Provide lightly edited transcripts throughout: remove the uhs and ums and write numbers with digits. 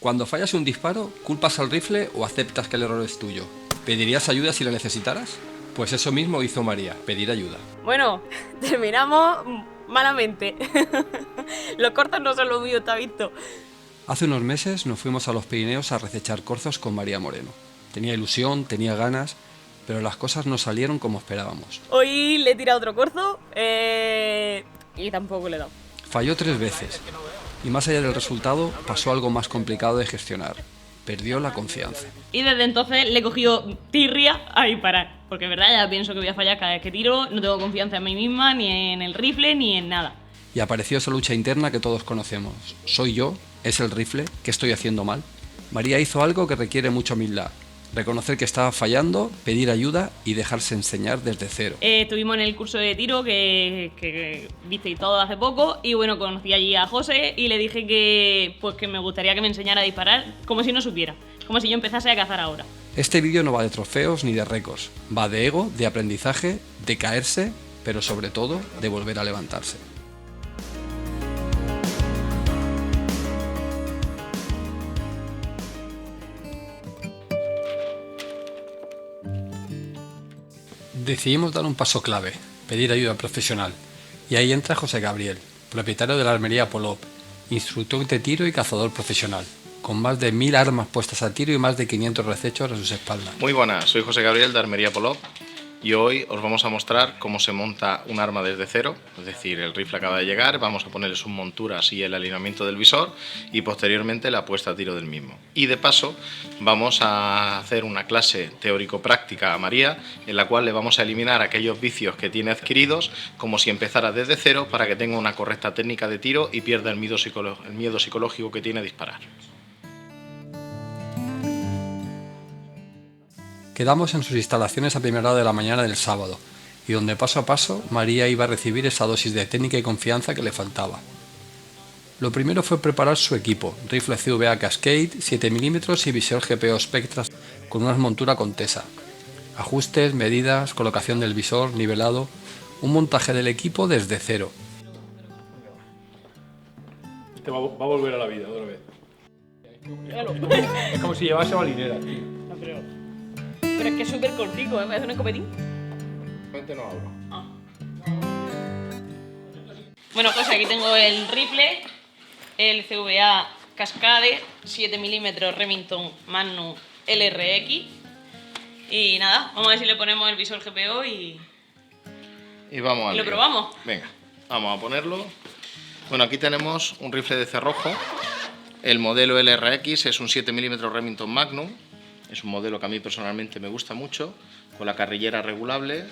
Cuando fallas un disparo, ¿culpas al rifle o aceptas que el error es tuyo? ¿Pedirías ayuda si la necesitaras? Pues eso mismo hizo María, pedir ayuda. Bueno, terminamos malamente. Los cortos no son lo mío, está visto. Hace unos meses nos fuimos a los Pirineos a recechar corzos con María Moreno. Tenía ilusión, tenía ganas, pero las cosas no salieron como esperábamos. Hoy le he tirado otro corzo y tampoco le he dado. Falló 3 veces, y más allá del resultado, pasó algo más complicado de gestionar. Perdió la confianza. Y desde entonces le he cogido tirria a disparar. Porque es verdad, ya pienso que voy a fallar cada vez que tiro, no tengo confianza en mí misma, ni en el rifle, ni en nada. Y apareció esa lucha interna que todos conocemos. ¿Soy yo? ¿Es el rifle? ¿Qué estoy haciendo mal? María hizo algo que requiere mucha humildad. Reconocer que estaba fallando, pedir ayuda y dejarse enseñar desde cero. Estuvimos en el curso de tiro que visteis todo hace poco y bueno, conocí allí a José y le dije que me gustaría que me enseñara a disparar como si no supiera, como si yo empezase a cazar ahora. Este vídeo no va de trofeos ni de récords, va de ego, de aprendizaje, de caerse, pero sobre todo de volver a levantarse. Decidimos dar un paso clave, pedir ayuda profesional, y ahí entra José Gabriel, propietario de la armería Polop, instructor de tiro y cazador profesional, con más de 1000 armas puestas a tiro y más de 500 recechos a sus espaldas. Muy buenas, soy José Gabriel de Armería Polop y hoy os vamos a mostrar cómo se monta un arma desde cero, es decir, el rifle acaba de llegar, vamos a ponerle sus monturas y el alineamiento del visor y posteriormente la puesta a tiro del mismo. Y de paso vamos a hacer una clase teórico-práctica a María en la cual le vamos a eliminar aquellos vicios que tiene adquiridos como si empezara desde cero para que tenga una correcta técnica de tiro y pierda el miedo psicológico que tiene a disparar. Quedamos en sus instalaciones a primera hora de la mañana del sábado, y donde paso a paso María iba a recibir esa dosis de técnica y confianza que le faltaba. Lo primero fue preparar su equipo, rifle CVA Cascade, 7 mm y visor GPO Spectra con una montura Contesa. Ajustes, medidas, colocación del visor, nivelado, un montaje del equipo desde cero. Te va a volver a la vida otra vez. Es como si llevase balineras, tío. No, pero es que es súper cortico, ¿eh? ¿Es un escopetín? No hablo. Ah. Bueno, pues aquí tengo el rifle, el CVA Cascade 7 mm Remington Magnum LRX. Y nada, vamos a ver si le ponemos el visor GPO y vamos a lo probamos. Venga, vamos a ponerlo. Bueno, aquí tenemos un rifle de cerrojo. El modelo LRX es un 7 mm Remington Magnum. Es un modelo que a mí personalmente me gusta mucho, con la carrillera regulable,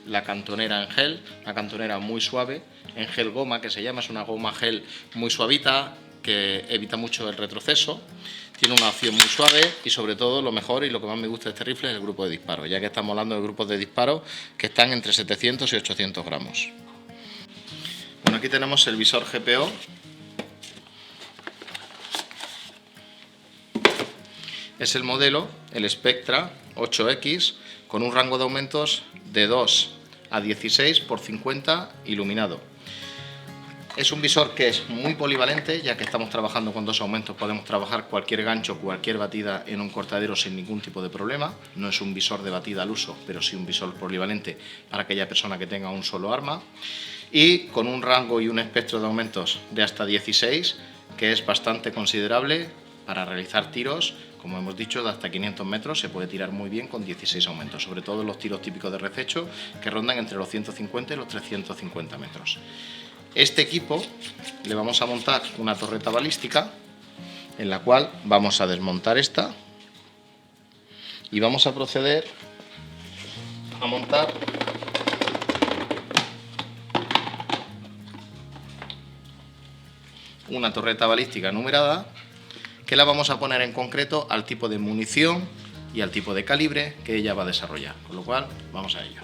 la cantonera en gel, una cantonera muy suave, en gel goma que se llama, es una goma gel muy suavita que evita mucho el retroceso, tiene una opción muy suave y sobre todo lo mejor y lo que más me gusta de este rifle es el grupo de disparo, ya que estamos hablando de grupos de disparo que están entre 700 y 800 gramos. Bueno, aquí tenemos el visor GPO. Es el modelo, el Spectra 8X, con un rango de aumentos de 2 a 16 por 50 iluminado. Es un visor que es muy polivalente, ya que estamos trabajando con 2 aumentos, podemos trabajar cualquier gancho, cualquier batida en un cortadero sin ningún tipo de problema. No es un visor de batida al uso, pero sí un visor polivalente para aquella persona que tenga un solo arma. Y con un rango y un espectro de aumentos de hasta 16, que es bastante considerable para realizar tiros. Como hemos dicho, de hasta 500 metros se puede tirar muy bien con 16 aumentos, sobre todo los tiros típicos de rececho que rondan entre los 150 y los 350 metros. Este equipo le vamos a montar una torreta balística en la cual vamos a desmontar esta y vamos a proceder a montar una torreta balística numerada que la vamos a poner en concreto al tipo de munición y al tipo de calibre que ella va a desarrollar, con lo cual vamos a ello.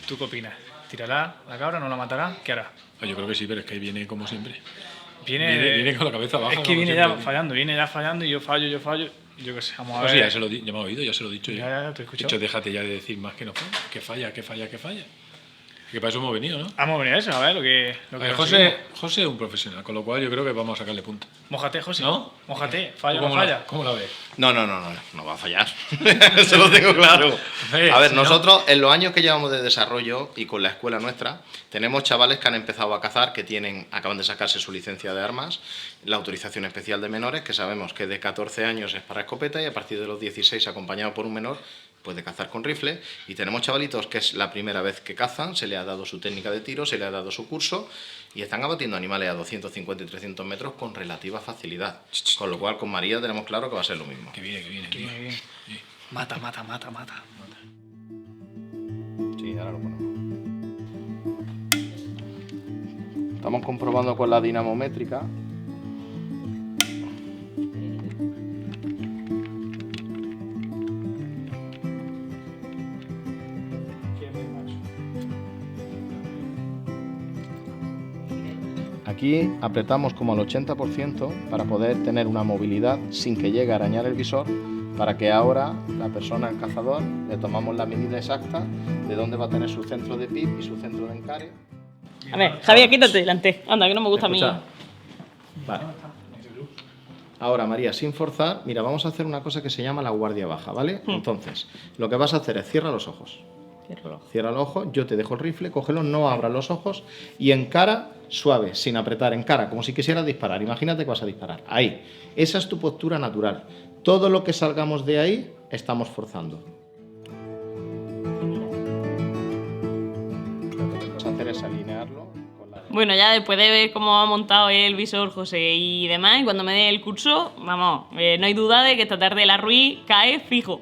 ¿Tú qué opinas? ¿Tirará la cabra? ¿No la matará? ¿Qué hará? Yo creo que sí, pero es que viene como siempre. Viene con la cabeza baja. Es que viene ya fallando y yo fallo. Yo qué sé, vamos a ver. Sí, ya me he oído, ya se lo he dicho. Ya, te he escuchado. De hecho, déjate ya de decir más que no falla, que falla. Que para eso hemos venido, ¿no? Vamos a venir a eso, a ver lo que José es un profesional, con lo cual yo creo que vamos a sacarle punta. Mójate, José. ¿No? Mójate, falla o ¿Cómo no falla. ¿Cómo la ves? No va a fallar. Eso lo tengo claro. A ver, si no- nosotros en los años que llevamos de desarrollo y con la escuela nuestra, tenemos chavales que han empezado a cazar, que acaban de sacarse su licencia de armas, la autorización especial de menores, que sabemos que de 14 años es para escopeta y a partir de los 16, acompañado por un menor, puede cazar con rifle. Y tenemos chavalitos que es la primera vez que cazan, se le ha dado su técnica de tiro, se le ha dado su curso y están abatiendo animales a 250 y 300 metros con relativa facilidad. Con lo cual con María tenemos claro que va a ser lo mismo. Que viene, Qué bien. Mata. Sí, ahora lo ponemos. Estamos comprobando con la dinamométrica. Aquí apretamos como al 80% para poder tener una movilidad sin que llegue a arañar el visor, para que ahora la persona, el cazador, le tomamos la medida exacta de dónde va a tener su centro de pip y su centro de encare. A ver, Javier, quítate delante. Anda, que no me gusta a mí. ¿Escucha? Vale. Ahora, María, sin forzar, mira, vamos a hacer una cosa que se llama la guardia baja, ¿vale? Entonces, lo que vas a hacer es cierra los ojos. Cierra el ojo, yo te dejo el rifle, cógelo, no abras los ojos y encara suave, sin apretar, encara, como si quisieras disparar. Imagínate que vas a disparar. Ahí. Esa es tu postura natural. Todo lo que salgamos de ahí, estamos forzando. Lo que tenemos que hacer es alinearlo con la... Bueno, ya después de ver cómo ha montado el visor José y demás, y cuando me dé el curso, vamos, no hay duda de que esta tarde la Ruiz cae fijo.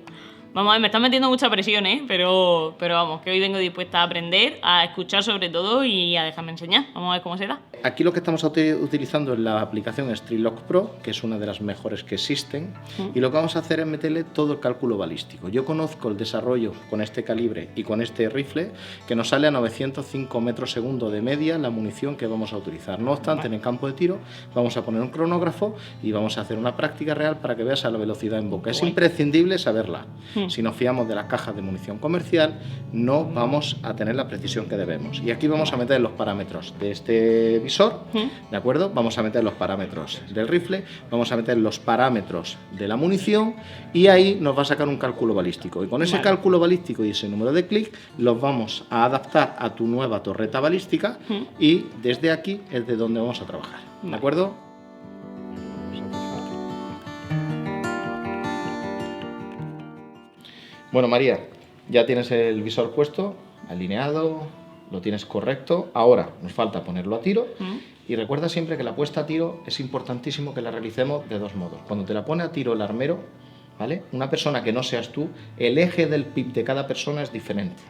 Vamos a ver, me están metiendo mucha presión, pero vamos, que hoy vengo dispuesta a aprender, a escuchar sobre todo y a dejarme enseñar. Vamos a ver cómo se da. Aquí lo que estamos utilizando es la aplicación Streetlock Pro, que es una de las mejores que existen, y lo que vamos a hacer es meterle todo el cálculo balístico. Yo conozco el desarrollo con este calibre y con este rifle, que nos sale a 905 metros segundo de media la munición que vamos a utilizar. No obstante, en el campo de tiro vamos a poner un cronógrafo y vamos a hacer una práctica real para que veas a la velocidad en boca. Es imprescindible saberla. Si nos fiamos de las cajas de munición comercial, no vamos a tener la precisión que debemos. Y aquí vamos a meter los parámetros de este visor, ¿de acuerdo? Vamos a meter los parámetros del rifle, vamos a meter los parámetros de la munición y ahí nos va a sacar un cálculo balístico. Y con ese cálculo balístico y ese número de clic los vamos a adaptar a tu nueva torreta balística y desde aquí es de donde vamos a trabajar, ¿de acuerdo? Bueno, María, ya tienes el visor puesto, alineado, lo tienes correcto. Ahora nos falta ponerlo a tiro. Y recuerda siempre que la puesta a tiro es importantísimo que la realicemos de dos modos. Cuando te la pone a tiro el armero, ¿vale? Una persona que no seas tú, el eje del pip de cada persona es diferente.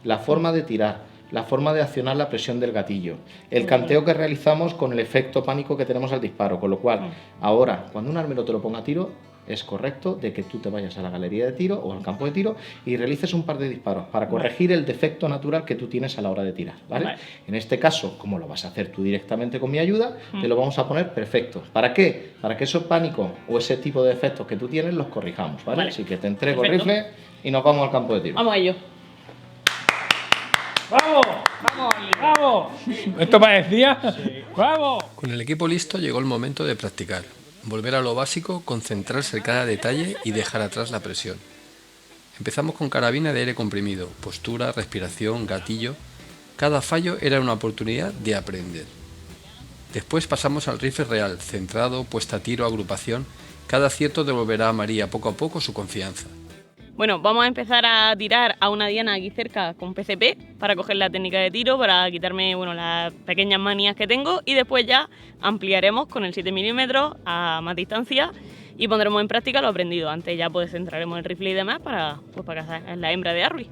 La forma de tirar, la forma de accionar la presión del gatillo, el canteo que realizamos con el efecto pánico que tenemos al disparo. Con lo cual, ahora, cuando un armero te lo ponga a tiro, es correcto de que tú te vayas a la galería de tiro o al campo de tiro y realices un par de disparos para corregir el defecto natural que tú tienes a la hora de tirar, ¿vale? En este caso, como lo vas a hacer tú directamente con mi ayuda, te lo vamos a poner perfecto. ¿Para qué? Para que esos pánicos o ese tipo de defectos que tú tienes los corrijamos, ¿vale? Así que te entrego el rifle y nos vamos al campo de tiro. Vamos a ello. ¡Vamos! ¡Vamos! ¿Esto parecía? Sí. ¡Vamos! Con el equipo listo llegó el momento de practicar. Volver a lo básico, concentrarse en cada detalle y dejar atrás la presión. Empezamos con carabina de aire comprimido, postura, respiración, gatillo. Cada fallo era una oportunidad de aprender. Después pasamos al rifle real, centrado, puesta a tiro, agrupación. Cada acierto devolverá a María poco a poco su confianza. Bueno, vamos a empezar a tirar a una diana aquí cerca con PCP para coger la técnica de tiro, para quitarme las pequeñas manías que tengo y después ya ampliaremos con el 7 milímetros a más distancia y pondremos en práctica lo aprendido. Antes ya pues centraremos el rifle y demás para cazar en la hembra de Arby.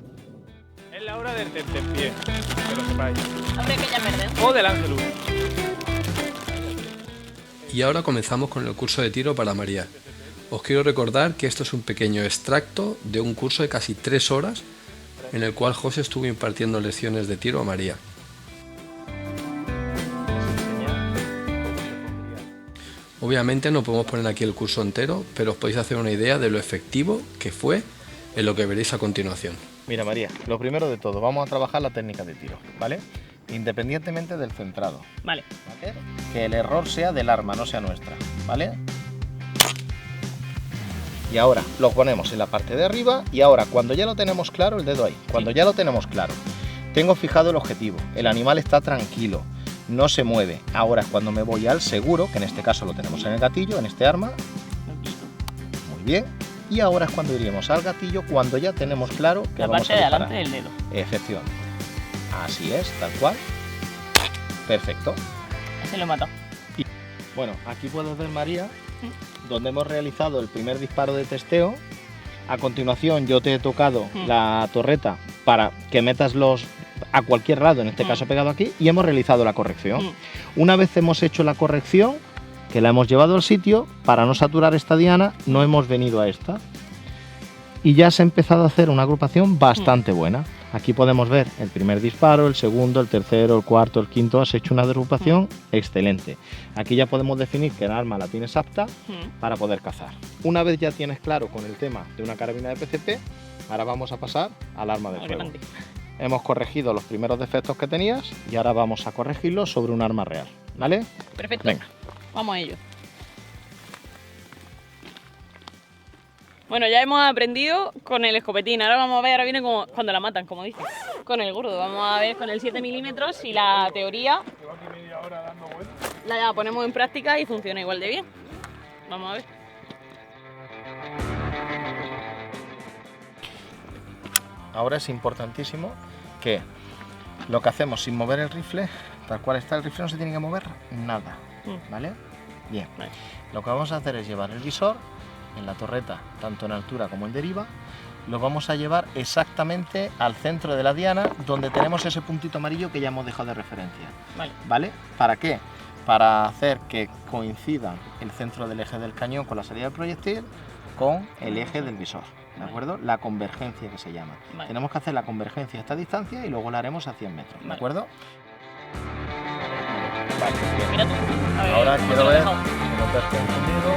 Es la hora del tentempié, que lo sepáis. Abre que ya perdemos. O del Ángelus. Y ahora comenzamos con el curso de tiro para María. Os quiero recordar que esto es un pequeño extracto de un curso de casi 3 horas en el cual José estuvo impartiendo lecciones de tiro a María. Obviamente no podemos poner aquí el curso entero, pero os podéis hacer una idea de lo efectivo que fue en lo que veréis a continuación. Mira, María, lo primero de todo, vamos a trabajar la técnica de tiro, ¿vale? Independientemente del centrado, Vale. ¿vale? Que el error sea del arma, no sea nuestra, ¿vale? Y ahora lo ponemos en la parte de arriba y ahora cuando ya lo tenemos claro, el dedo ahí, cuando ya lo tenemos claro, tengo fijado el objetivo, el animal está tranquilo, no se mueve. Ahora es cuando me voy al seguro, que en este caso lo tenemos en el gatillo, en este arma. Muy bien. Y ahora es cuando iríamos al gatillo, cuando ya tenemos claro que La vamos parte a de disparar. adelante del dedo. Efectivamente. Así es, tal cual. Perfecto. Ese lo he matado. Bueno, aquí puedes ver, María, donde hemos realizado el primer disparo de testeo. A continuación yo te he tocado la torreta para que metas los a cualquier lado, en este caso pegado aquí, y hemos realizado la corrección. Una vez hemos hecho la corrección, que la hemos llevado al sitio, para no saturar esta diana, no hemos venido a esta. Y ya se ha empezado a hacer una agrupación bastante buena. Aquí podemos ver el primer disparo, el segundo, el tercero, el cuarto, el quinto. Has hecho una agrupación excelente. Aquí ya podemos definir que el arma la tienes apta para poder cazar. Una vez ya tienes claro con el tema de una carabina de PCP, ahora vamos a pasar al arma de fuego. Hemos corregido los primeros defectos que tenías y ahora vamos a corregirlos sobre un arma real, ¿vale? Perfecto. Venga. Vamos a ello. Bueno, ya hemos aprendido con el escopetín. Ahora vamos a ver, ahora viene como cuando la matan, como dicen. Con el gordo. Vamos a ver con el 7 milímetros y la teoría la ponemos en práctica y funciona igual de bien. Vamos a ver. Ahora es importantísimo que lo que hacemos sin mover el rifle, tal cual está el rifle, no se tiene que mover nada, ¿vale? Bien, lo que vamos a hacer es llevar el visor en la torreta, tanto en altura como en deriva, lo vamos a llevar exactamente al centro de la diana, donde tenemos ese puntito amarillo que ya hemos dejado de referencia, ¿vale? ¿Para qué? Para hacer que coincida el centro del eje del cañón con la salida del proyectil con el eje del visor. ¿De acuerdo? La convergencia que se llama. Tenemos que hacer la convergencia a esta distancia y luego la haremos a 100 metros. ¿De acuerdo? Vale, bien. Mira tú. A ver, Ahora ¿cómo quiero te lo he ver dejado? que no te has confundido.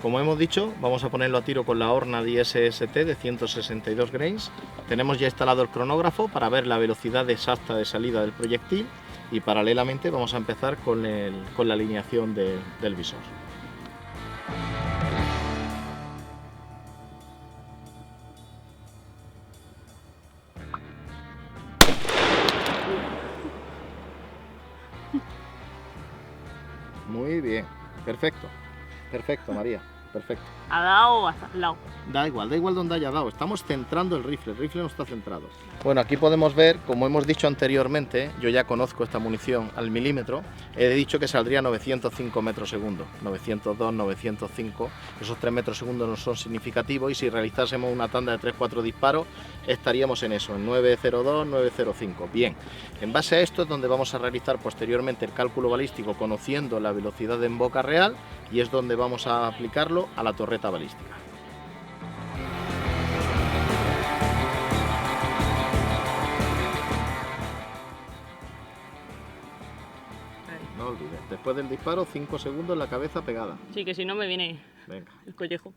Como hemos dicho, vamos a ponerlo a tiro con la Horna ISST de 162 grains. Tenemos ya instalado el cronógrafo para ver la velocidad exacta de salida del proyectil y paralelamente vamos a empezar con la alineación del visor. Muy bien, perfecto, perfecto, María, perfecto. Ha dado hasta el lado. Da igual donde haya dado, estamos centrando el rifle no está centrado. Bueno, aquí podemos ver, como hemos dicho anteriormente, yo ya conozco esta munición al milímetro, he dicho que saldría 905 metros segundo, 902, 905, esos 3 metros segundos no son significativos y si realizásemos una tanda de 3-4 disparos estaríamos en eso, en 902, 905. Bien, en base a esto es donde vamos a realizar posteriormente el cálculo balístico conociendo la velocidad de emboca real y es donde vamos a aplicarlo a la torreta balística. No olvides, después del disparo 5 segundos la cabeza pegada. Sí, que si no me viene Venga. el collejo.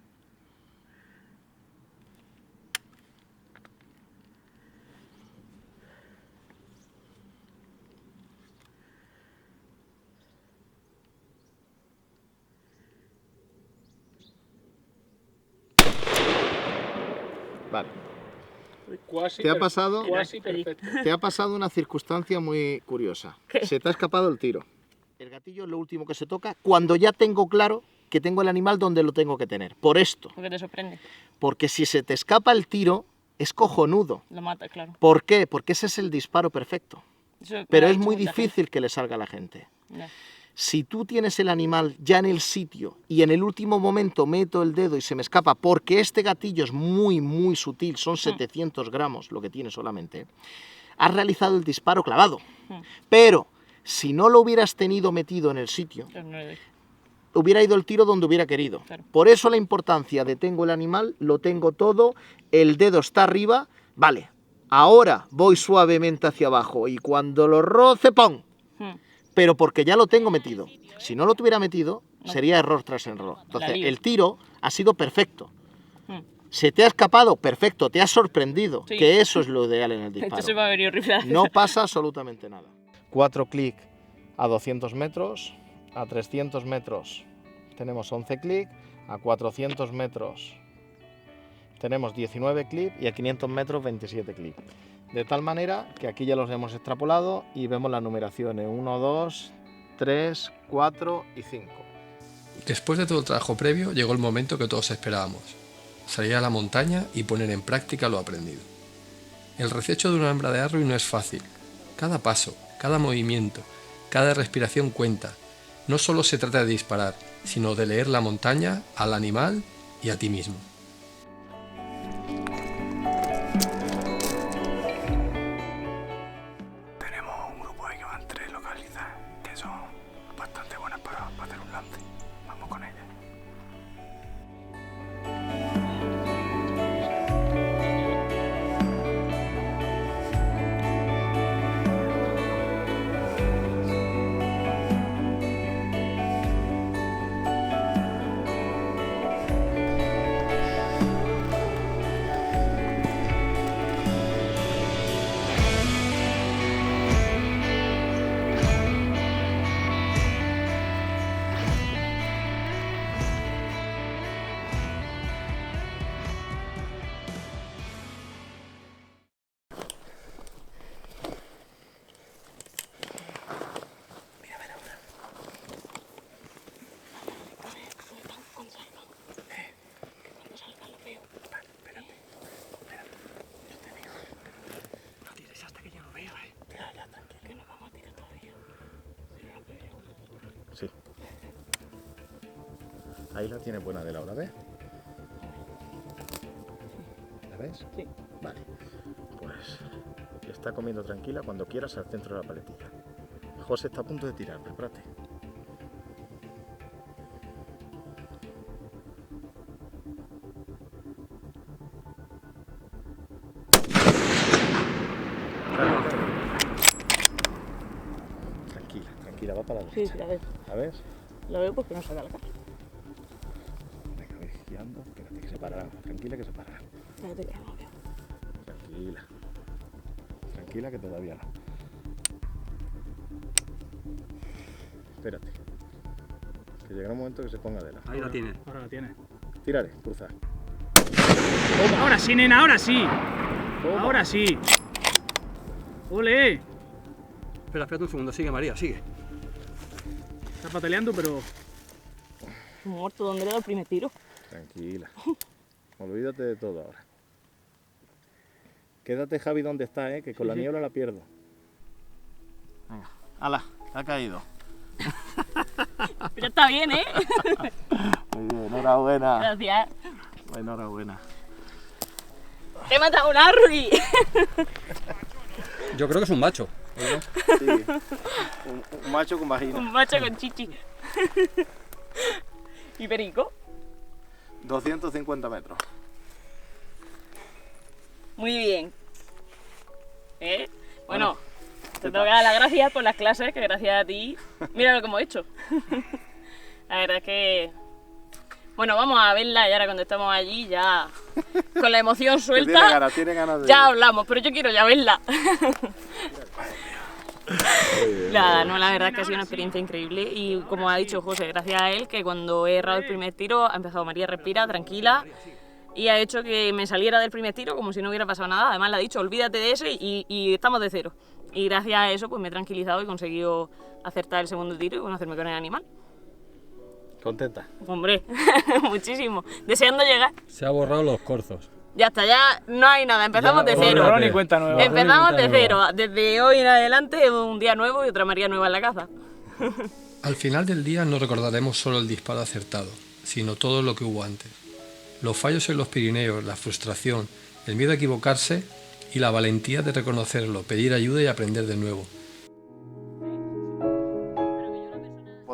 Vale. Cuasi ¿Te ha pasado? Cuasi perfecto. Te ha pasado una circunstancia muy curiosa. ¿Qué? Se te ha escapado el tiro. El gatillo es lo último que se toca cuando ya tengo claro que tengo el animal donde lo tengo que tener. Por esto. Porque te sorprende. Porque si se te escapa el tiro, es cojonudo. Lo mata, claro. ¿Por qué? Porque ese es el disparo perfecto. Eso me Pero lo ha es dicho muy mucha difícil que le salga a la gente. gente. Ya. Si tú tienes el animal ya en el sitio y en el último momento meto el dedo y se me escapa, porque este gatillo es muy sutil, son 700 gramos lo que tiene solamente, has realizado el disparo clavado. Pero si no lo hubieras tenido metido en el sitio, Yo no le doy. hubiera ido el tiro donde hubiera querido. Claro. Por eso la importancia de tengo el animal, lo tengo todo, el dedo está arriba, vale, ahora voy suavemente hacia abajo y cuando lo roce, ¡pum! Pero porque ya lo tengo metido. Si no lo tuviera metido, sería error tras error. Entonces, lío. el tiro ha sido perfecto. ¿Se te ha escapado? Perfecto, te has sorprendido, Sí. que eso es lo ideal en el De hecho, disparo. se me ha venido rifle. No pasa absolutamente nada. 4 clics a 200 metros, a 300 metros tenemos 11 clics, a 400 metros tenemos 19 clics y a 500 metros 27 clics. De tal manera que aquí ya los hemos extrapolado y vemos las numeraciones 1, 2, 3, 4 y 5. Después de todo el trabajo previo, llegó el momento que todos esperábamos: salir a la montaña y poner en práctica lo aprendido. El rececho de una hembra de arroyo no es fácil. Cada paso, cada movimiento, cada respiración cuenta. No solo se trata de disparar, sino de leer la montaña, al animal y a ti mismo. Tenemos un grupo ahí que van 3 localizadas, que son bastante buenas para hacer un lance. Vamos con ellas. Sí. Ahí la tiene buena de la hora, ¿ves? ¿La ves? Sí. Vale. Pues está comiendo tranquila, cuando quieras al centro de la paletilla. José está a punto de tirar, prepárate. Tranquila, tranquila, va para la Sí, derecha. sí, la veo. ¿La ves? La veo porque no saca la cara. Venga, ve guiando, espérate que se parará. Tranquila que se parará. Espérate que no la veo. Tranquila. Tranquila que todavía no. Espérate. Que llegará un momento que se ponga de lado. Ahí la tienes. Ahora la tienes. Tírale, cruza. Ahora sí, nena, ahora sí. Ahora sí. ¡Ole! Espera un segundo, sigue María, sigue. Está pataleando, pero Muerto, ¿dónde le he dado el primer tiro? Tranquila. Olvídate de todo ahora. Quédate, Javi, donde está, que con la niebla la pierdo. Venga. ¡Hala! Ha caído. Pero está bien, ¿eh? Muy bien, enhorabuena. Gracias. Enhorabuena. He matado un arrugui. Yo creo que es un macho. Sí. Un macho con vagina. Un macho con chichi. ¿Y perico? 250 metros. Muy bien. Bueno, te tengo que dar las gracias por las clases, que gracias a ti, mira lo que hemos hecho. La verdad es que... Bueno, vamos a verla y ahora cuando estamos allí ya con la emoción suelta, Tiene ganas de ya hablamos, pero yo quiero ya verla. Nada, no, la verdad es que ha sido una experiencia increíble y como ha dicho José, gracias a él, que cuando he errado el primer tiro ha empezado María respira, tranquila, y ha hecho que me saliera del primer tiro como si no hubiera pasado nada. Además le ha dicho, olvídate de ese y estamos de cero. Y gracias a eso pues me he tranquilizado y conseguido acertar el segundo tiro y conocerme con el animal. ¿Contenta? Hombre, muchísimo. Deseando llegar. Se ha borrado los corzos. Ya está, ya no hay nada, empezamos de cero. borrón y cuenta nueva. Empezamos de cero. Desde hoy en adelante un día nuevo y otra María nueva en la caza. Al final del día no recordaremos solo el disparo acertado, sino todo lo que hubo antes. Los fallos en los Pirineos, la frustración, el miedo a equivocarse y la valentía de reconocerlo, pedir ayuda y aprender de nuevo.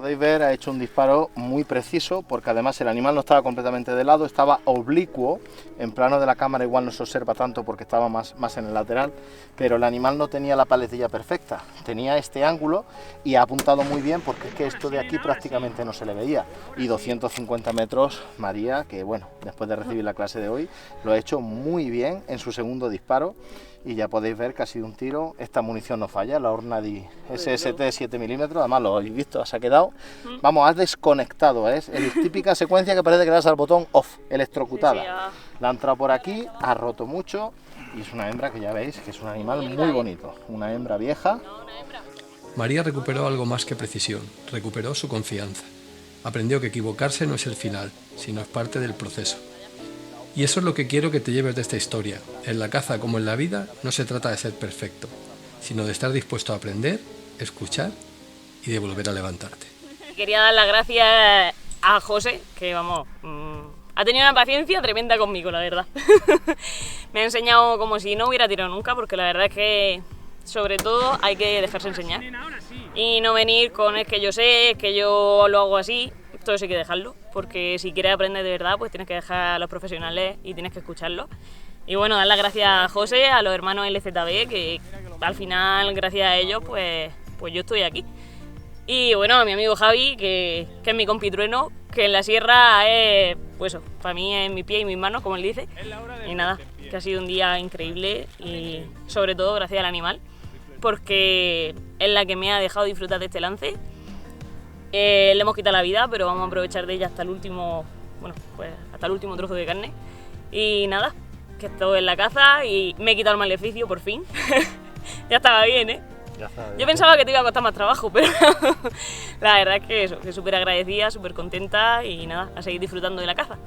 podéis ver, ha hecho un disparo muy preciso, porque además el animal no estaba completamente de lado, estaba oblicuo. En plano de la cámara igual no se observa tanto porque estaba más en el lateral, pero el animal no tenía la paletilla perfecta, tenía este ángulo y ha apuntado muy bien, porque es que esto de aquí prácticamente no se le veía. Y 250 metros, María, que bueno, después de recibir la clase de hoy, lo ha hecho muy bien en su segundo disparo. Y ya podéis ver que ha sido un tiro. Esta munición no falla, la Hornady SST 7 milímetros, además lo habéis visto, se ha quedado, vamos, has desconectado, es típica secuencia que parece que le das al botón off, electrocutada. Sí, La ha entrado por aquí, ha roto mucho y es una hembra que ya veis que es un animal muy bonito, una hembra vieja. María recuperó algo más que precisión, recuperó su confianza. Aprendió que equivocarse no es el final, sino es parte del proceso. Y eso es lo que quiero que te lleves de esta historia. En la caza como en la vida no se trata de ser perfecto, sino de estar dispuesto a aprender, escuchar y de volver a levantarte. Quería dar las gracias a José, que vamos, ha tenido una paciencia tremenda conmigo, la verdad. Me ha enseñado como si no hubiera tirado nunca, porque la verdad es que sobre todo hay que dejarse enseñar. Y no venir con es que yo sé, es que yo lo hago así. Todo eso hay que dejarlo, porque si quieres aprender de verdad, pues tienes que dejar a los profesionales y tienes que escucharlos. Y bueno, dar las gracias a José, a los hermanos LZB, que al final, gracias a ellos, pues yo estoy aquí. Y bueno, a mi amigo Javi, que es mi compitrueno, que en la sierra es, pues para mí es mi pie y mis manos, como él dice. Y nada, que ha sido un día increíble y sobre todo gracias al animal, porque es la que me ha dejado disfrutar de este lance. Le hemos quitado la vida, pero vamos a aprovechar de ella hasta el último, bueno, pues hasta el último trozo de carne. Y nada, que estoy en la caza y me he quitado el maleficio por fin. Ya estaba bien, ¿eh? Ya está bien. Yo pensaba que te iba a costar más trabajo, pero la verdad es que eso, que súper agradecida, súper contenta y nada, a seguir disfrutando de la caza.